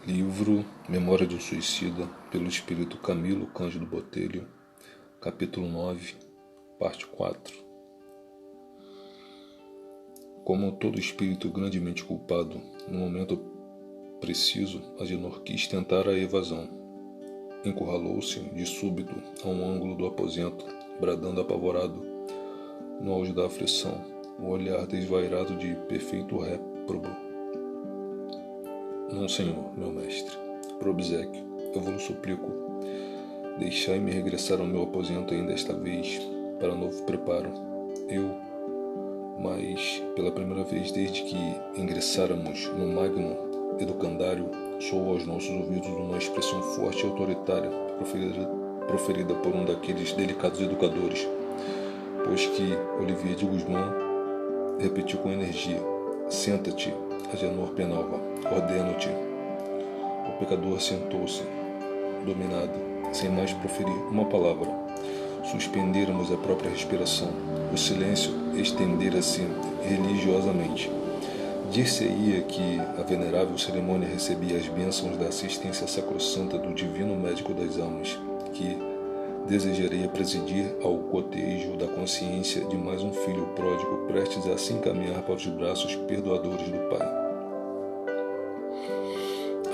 Livro Memória de um Suicida, pelo espírito Camilo Cândido Botelho, capítulo 9, parte 4. Como todo espírito grandemente culpado, no momento preciso, Agenor quis tentar a evasão. Encurralou-se de súbito a um ângulo do aposento, bradando apavorado, no auge da aflição, o olhar desvairado de perfeito réprobo. Não, senhor, meu mestre, por obséquio, eu vos suplico, deixai-me regressar ao meu aposento ainda esta vez, para novo preparo. Mas pela primeira vez desde que ingressáramos no magno educandário, soou aos nossos ouvidos uma expressão forte e autoritária, proferida por um daqueles delicados educadores, pois que Olivier de Guzmán repetiu com energia: senta-te, Agenor Penalva, ordeno-te. O pecador sentou-se, dominado, sem mais proferir uma palavra. Suspendêramos a própria respiração. O silêncio estendera-se religiosamente. Dir-se-ia que a venerável cerimônia recebia as bênçãos da assistência sacrossanta do divino médico das almas, que desejaria presidir ao cotejo da consciência de mais um filho pródigo prestes a se encaminhar para os braços perdoadores do Pai.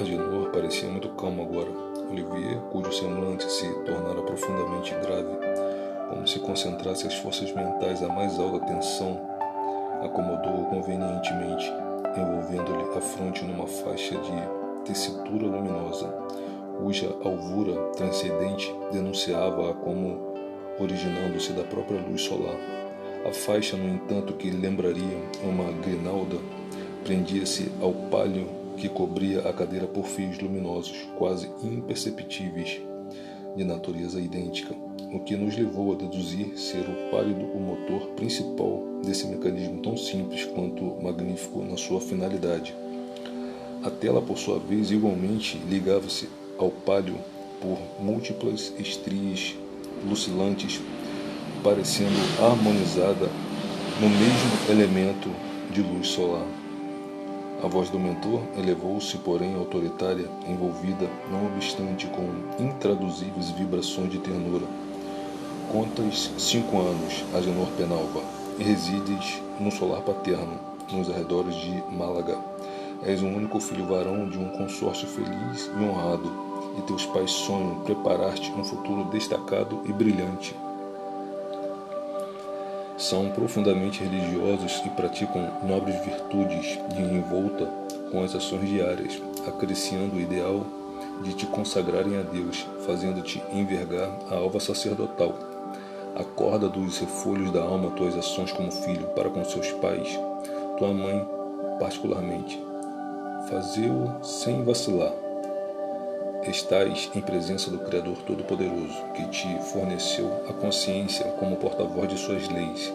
Agenor parecia muito calmo agora. Olivier, cujo semblante se tornara profundamente grave, como se concentrasse as forças mentais à mais alta tensão, acomodou-o convenientemente, envolvendo-lhe a fronte numa faixa de tessitura luminosa, cuja alvura transcendente denunciava-a como originando-se da própria luz solar. A faixa, no entanto, que lembraria uma grinalda, prendia-se ao pálio que cobria a cadeira por fios luminosos, quase imperceptíveis, de natureza idêntica, o que nos levou a deduzir ser o pálido o motor principal desse mecanismo tão simples quanto magnífico na sua finalidade. A tela, por sua vez, igualmente ligava-se ao pálio por múltiplas estrias lucilantes, parecendo harmonizada no mesmo elemento de luz solar. A voz do mentor elevou-se, porém, autoritária, envolvida, não obstante, com intraduzíveis vibrações de ternura. Contas 5 anos, Agenor Penalva, e resides no solar paterno, nos arredores de Málaga. És o único filho varão de um consórcio feliz e honrado, e teus pais sonham preparar-te um futuro destacado e brilhante. São profundamente religiosos e praticam nobres virtudes de envolta com as ações diárias, acariciando o ideal de te consagrarem a Deus, fazendo-te envergar a alva sacerdotal. Acorda dos refolhos da alma tuas ações como filho para com seus pais, tua mãe particularmente. Fazê-o sem vacilar. Estás em presença do Criador Todo-Poderoso, que te forneceu a consciência como porta-voz de suas leis.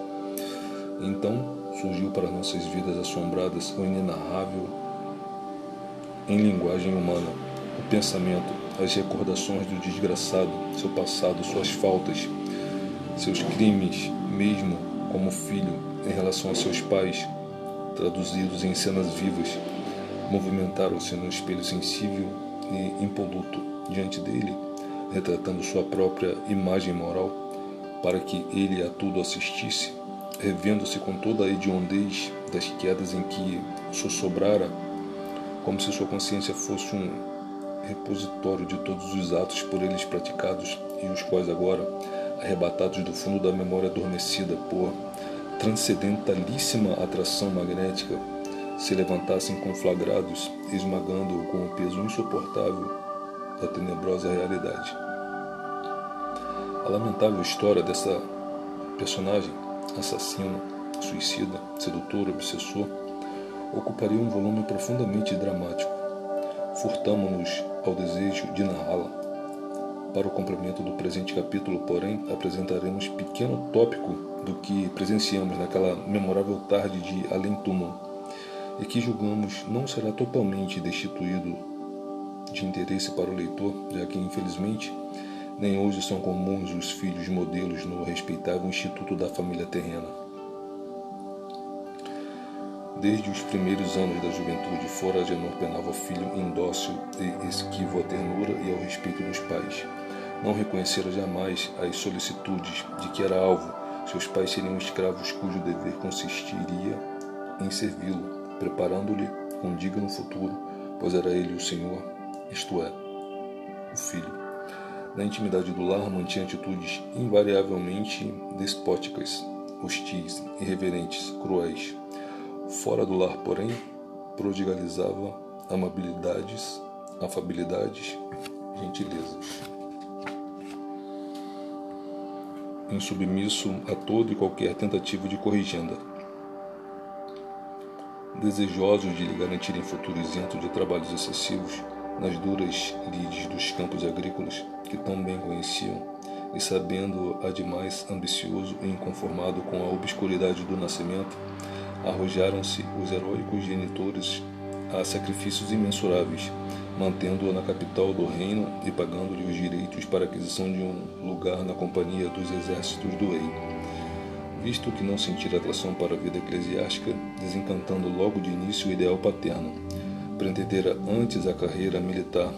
Então surgiu para nossas vidas assombradas o inenarrável em linguagem humana, o pensamento, as recordações do desgraçado, seu passado, suas faltas, seus crimes, mesmo como filho em relação a seus pais, traduzidos em cenas vivas, movimentaram-se no espelho sensível e impoluto diante dele, retratando sua própria imagem moral, para que ele a tudo assistisse, revendo-se com toda a hediondez das quedas em que sossobrara, como se sua consciência fosse um repositório de todos os atos por eles praticados e os quais agora, arrebatados do fundo da memória adormecida por transcendentalíssima atração magnética, se levantassem conflagrados, esmagando-o com o peso insuportável da tenebrosa realidade. A lamentável história dessa personagem, assassino, suicida, sedutor, obsessor, ocuparia um volume profundamente dramático. Furtamo-nos ao desejo de narrá-la. Para o complemento do presente capítulo, porém, apresentaremos pequeno tópico do que presenciamos naquela memorável tarde de além-túmulo, e que julgamos não será totalmente destituído de interesse para o leitor, já que, infelizmente, nem hoje são comuns os filhos modelos no respeitável instituto da família terrena. Desde os primeiros anos da juventude, fora Agenor penava filho indócil e esquivo à ternura e ao respeito dos pais. Não reconhecera jamais as solicitudes de que era alvo. Seus pais seriam escravos cujo dever consistiria em servi-lo, preparando-lhe um digno futuro, pois era ele o Senhor, isto é, o Filho. Na intimidade do lar mantinha atitudes invariavelmente despóticas, hostis, irreverentes, cruéis. Fora do lar, porém, prodigalizava amabilidades, afabilidades, gentilezas. Insubmisso a toda e qualquer tentativa de corrigenda. Desejosos de lhe garantirem futuro isento de trabalhos excessivos nas duras lides dos campos agrícolas que tão bem conheciam, e sabendo ademais ambicioso e inconformado com a obscuridade do nascimento, arrojaram-se os heróicos genitores a sacrifícios imensuráveis, mantendo-o na capital do reino e pagando-lhe os direitos para a aquisição de um lugar na companhia dos exércitos do rei. Visto que não sentira atração para a vida eclesiástica, desencantando logo de início o ideal paterno, pretendera antes a carreira militar,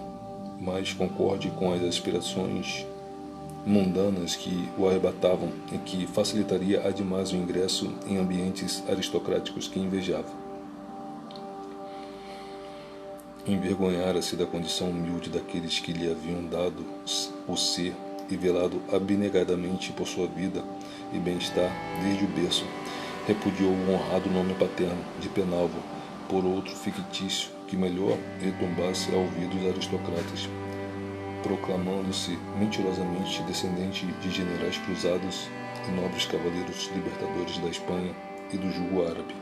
mais concorde com as aspirações mundanas que o arrebatavam e que facilitaria ademais o ingresso em ambientes aristocráticos que invejava. Envergonhara-se da condição humilde daqueles que lhe haviam dado o ser e velado abnegadamente por sua vida e bem-estar desde o berço. Repudiou o honrado nome paterno de Penalvo por outro fictício que melhor retumbasse ao ouvido dos aristocratas, proclamando-se mentirosamente descendente de generais cruzados e nobres cavaleiros libertadores da Espanha e do jugo árabe.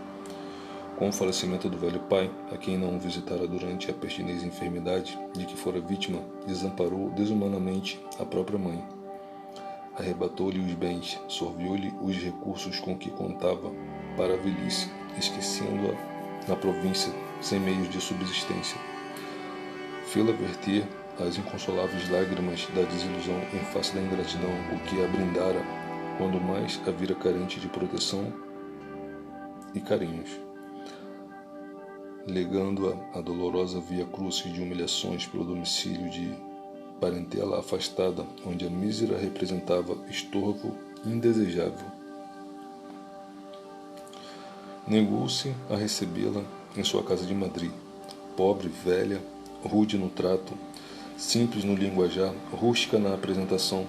Com o falecimento do velho pai, a quem não o visitara durante a pertinente enfermidade de que fora vítima, desamparou desumanamente a própria mãe. Arrebatou-lhe os bens, sorviu-lhe os recursos com que contava para a velhice, esquecendo-a na província, sem meios de subsistência. Fê-la verter as inconsoláveis lágrimas da desilusão em face da ingratidão, o que a brindara, quando mais a vira carente de proteção e carinhos, legando-a a dolorosa via-crucis de humilhações pelo domicílio de parentela afastada, onde a mísera representava estorvo indesejável. Negou-se a recebê-la em sua casa de Madrid, pobre, velha, rude no trato, simples no linguajar, rústica na apresentação,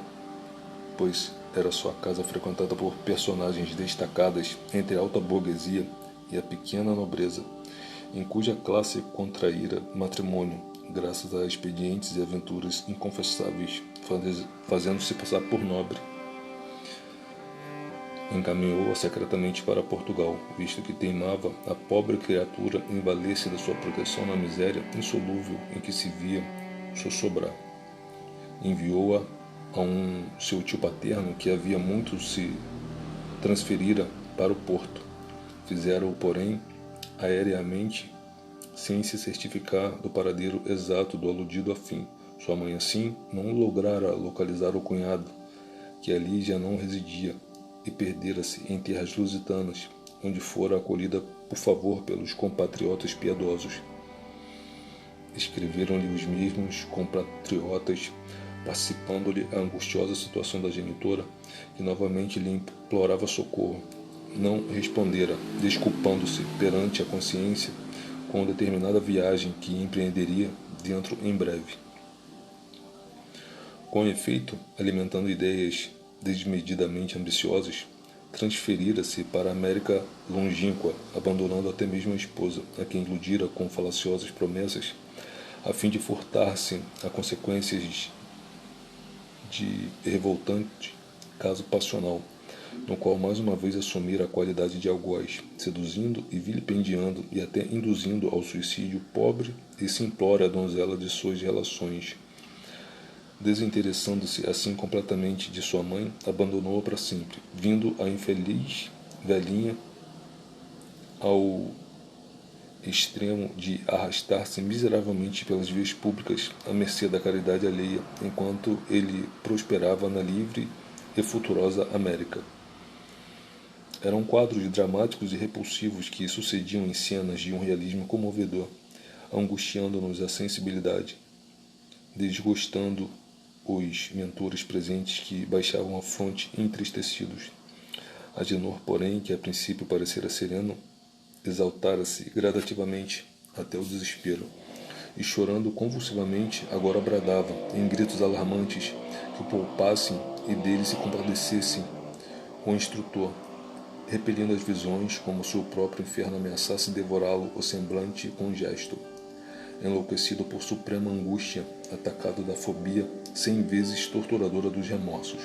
pois era sua casa frequentada por personagens destacadas entre a alta burguesia e a pequena nobreza, em cuja classe contraíra matrimônio, graças a expedientes e aventuras inconfessáveis, fazendo-se passar por nobre. Encaminhou-a secretamente para Portugal, visto que teimava a pobre criatura em valer-se da sua proteção na miséria insolúvel em que se via sossobrar. Enviou-a a seu tio paterno, que havia muito se transferira para o Porto. Fizeram-o, porém, aéreamente, sem se certificar do paradeiro exato do aludido afim. Sua mãe, assim, não lograra localizar o cunhado, que ali já não residia, e perdera-se em terras lusitanas, onde fora acolhida por favor pelos compatriotas piedosos. Escreveram-lhe os mesmos compatriotas, participando-lhe a angustiosa situação da genitora, que novamente lhe implorava socorro. Não respondera, desculpando-se perante a consciência com determinada viagem que empreenderia dentro em breve. Com efeito, alimentando ideias desmedidamente ambiciosas, transferira-se para a América longínqua, abandonando até mesmo a esposa, a quem iludira com falaciosas promessas, a fim de furtar-se a consequências de revoltante caso passional, no qual mais uma vez assumira a qualidade de algoz, seduzindo e vilipendiando e até induzindo ao suicídio pobre e simplória donzela de suas relações. Desinteressando-se assim completamente de sua mãe, abandonou-a para sempre, vindo a infeliz velhinha ao extremo de arrastar-se miseravelmente pelas vias públicas à mercê da caridade alheia, enquanto ele prosperava na livre e futurosa América. Eram quadros dramáticos e repulsivos que sucediam em cenas de um realismo comovedor, angustiando-nos a sensibilidade, desgostando os mentores presentes que baixavam a fronte entristecidos. Agenor, porém, que a princípio parecera sereno, exaltara-se gradativamente até o desespero, e chorando convulsivamente, agora bradava, em gritos alarmantes, que o poupassem e dele se compadecessem o instrutor, repelindo as visões como se o próprio inferno ameaçasse devorá-lo o semblante com um gesto. Enlouquecido por suprema angústia, atacado da fobia 100 vezes torturadora dos remorsos.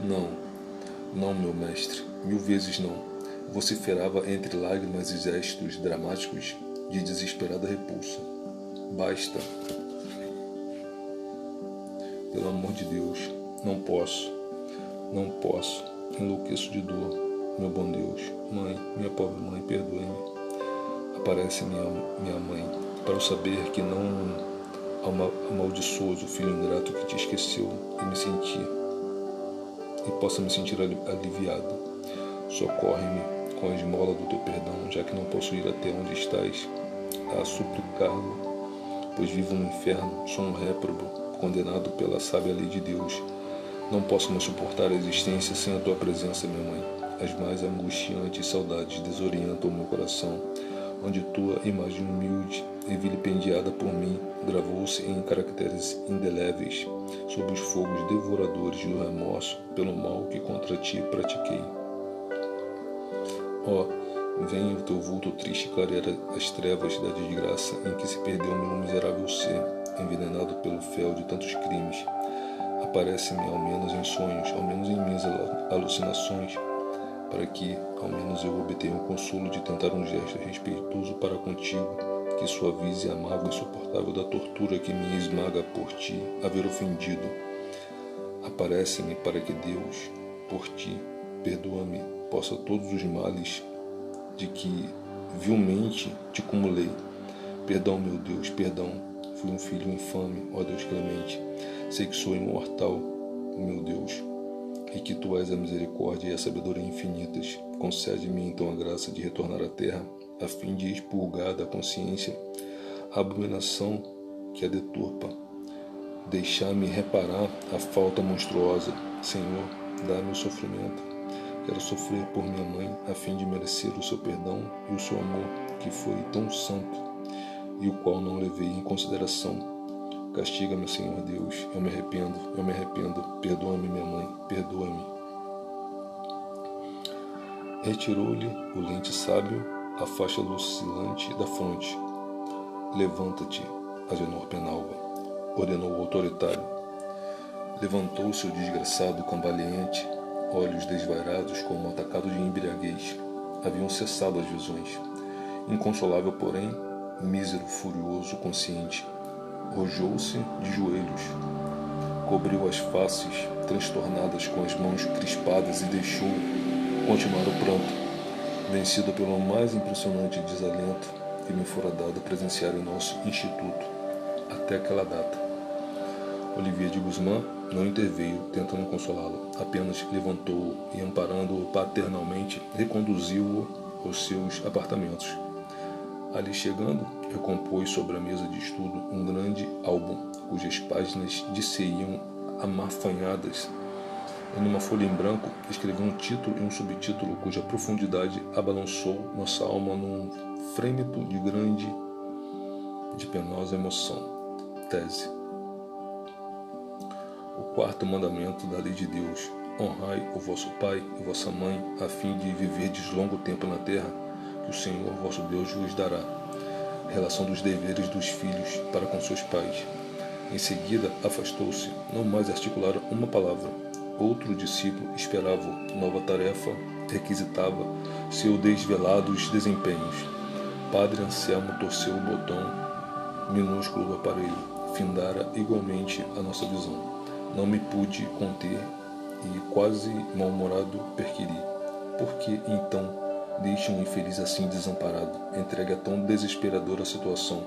Não, não, meu mestre, 1000 vezes não, vociferava entre lágrimas e gestos dramáticos de desesperada repulsa. Basta. Pelo amor de Deus, não posso, enlouqueço de dor, meu bom Deus. Mãe, minha pobre mãe, perdoe-me. Aparece minha mãe, para eu saber que não amaldiçoas o filho ingrato que te esqueceu e possa me sentir aliviado. Socorre-me com a esmola do teu perdão, já que não posso ir até onde estás a suplicá-lo, pois vivo no inferno, sou um réprobo, condenado pela sábia lei de Deus. Não posso mais suportar a existência sem a tua presença, minha mãe. As mais angustiantes saudades desorientam o meu coração, onde tua imagem humilde e vilipendiada por mim gravou-se em caracteres indeléveis sob os fogos devoradores do remorso pelo mal que contra ti pratiquei. Ó, venha o teu vulto triste clarear as trevas da desgraça em que se perdeu meu miserável ser, envenenado pelo fel de tantos crimes. Aparece-me ao menos em sonhos, ao menos em minhas alucinações, para que, ao menos eu obtenha o consolo de tentar um gesto respeitoso para contigo, que suavize a mágoa insuportável da tortura que me esmaga por ti haver ofendido. Aparece-me para que Deus, por ti, perdoa-me, possa todos os males de que vilmente te cumulei. Perdão, meu Deus, perdão. Fui um filho infame, ó Deus clemente. Sei que sou imortal, meu Deus, e que tu és a misericórdia e a sabedoria infinitas. Concede-me então a graça de retornar à terra, a fim de expurgar da consciência a abominação que a deturpa. Deixar-me reparar a falta monstruosa. Senhor, dá-me o sofrimento. Quero sofrer por minha mãe, a fim de merecer o seu perdão e o seu amor, que foi tão santo, e o qual não levei em consideração. Castiga-me, Senhor Deus, eu me arrependo, perdoa-me, minha mãe, perdoa-me. Retirou-lhe o lente sábio, a faixa lucilante da fronte. Levanta-te, Agenor Penalva, ordenou o autoritário. Levantou-se o desgraçado cambaleante, olhos desvairados como atacado de embriaguez. Haviam cessado as visões. Inconsolável, porém, mísero, furioso, consciente, rojou-se de joelhos, cobriu as faces transtornadas com as mãos crispadas e deixou continuar o pranto, vencido pelo mais impressionante desalento que me fora dado presenciar em nosso instituto até aquela data. Olivier de Guzmán não interveio tentando consolá-lo, apenas levantou-o e, amparando-o paternalmente, reconduziu-o aos seus apartamentos. Ali chegando, recompôs sobre a mesa de estudo um grande álbum, cujas páginas disseram amarfanhadas. Em uma folha em branco, escreveu um título e um subtítulo cuja profundidade abalançou nossa alma num frêmito de penosa emoção. Tese. O quarto mandamento da lei de Deus: honrai o vosso pai e vossa mãe, a fim de viverdes longo tempo na terra, que o Senhor vosso Deus vos dará. Relação dos deveres dos filhos para com seus pais. Em seguida, afastou-se, não mais articular uma palavra. Outro discípulo esperava-o. Nova tarefa requisitava seus desvelados desempenhos. Padre Anselmo torceu o botão minúsculo do aparelho. Findara igualmente a nossa visão. Não me pude conter e, quase mal-humorado, perquiri. Por que, então, deixe um infeliz assim desamparado, entregue a tão desesperadora situação?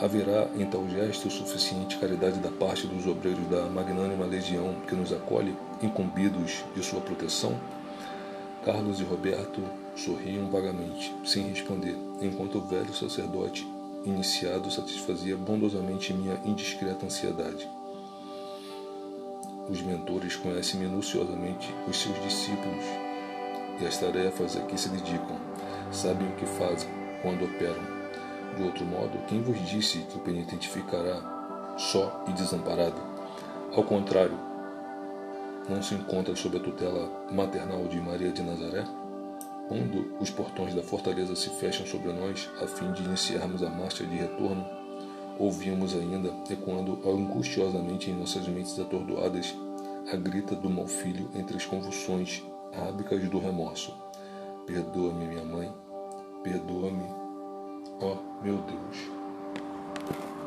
Haverá em tal gesto suficiente caridade da parte dos obreiros da magnânima legião que nos acolhe, incumbidos de sua proteção? Carlos e Roberto sorriam vagamente, sem responder, enquanto o velho sacerdote iniciado satisfazia bondosamente minha indiscreta ansiedade. Os mentores conhecem minuciosamente os seus discípulos e as tarefas a que se dedicam, sabem o que fazem, quando operam. De outro modo, quem vos disse que o penitente ficará só e desamparado? Ao contrário, não se encontra sob a tutela maternal de Maria de Nazaré? Quando os portões da fortaleza se fecham sobre nós, a fim de iniciarmos a marcha de retorno, ouvimos ainda, ecoando angustiosamente em nossas mentes atordoadas, a grita do mau filho entre as convulsões rábicas do remorso. Perdoa-me, minha mãe, perdoa-me, ó meu Deus.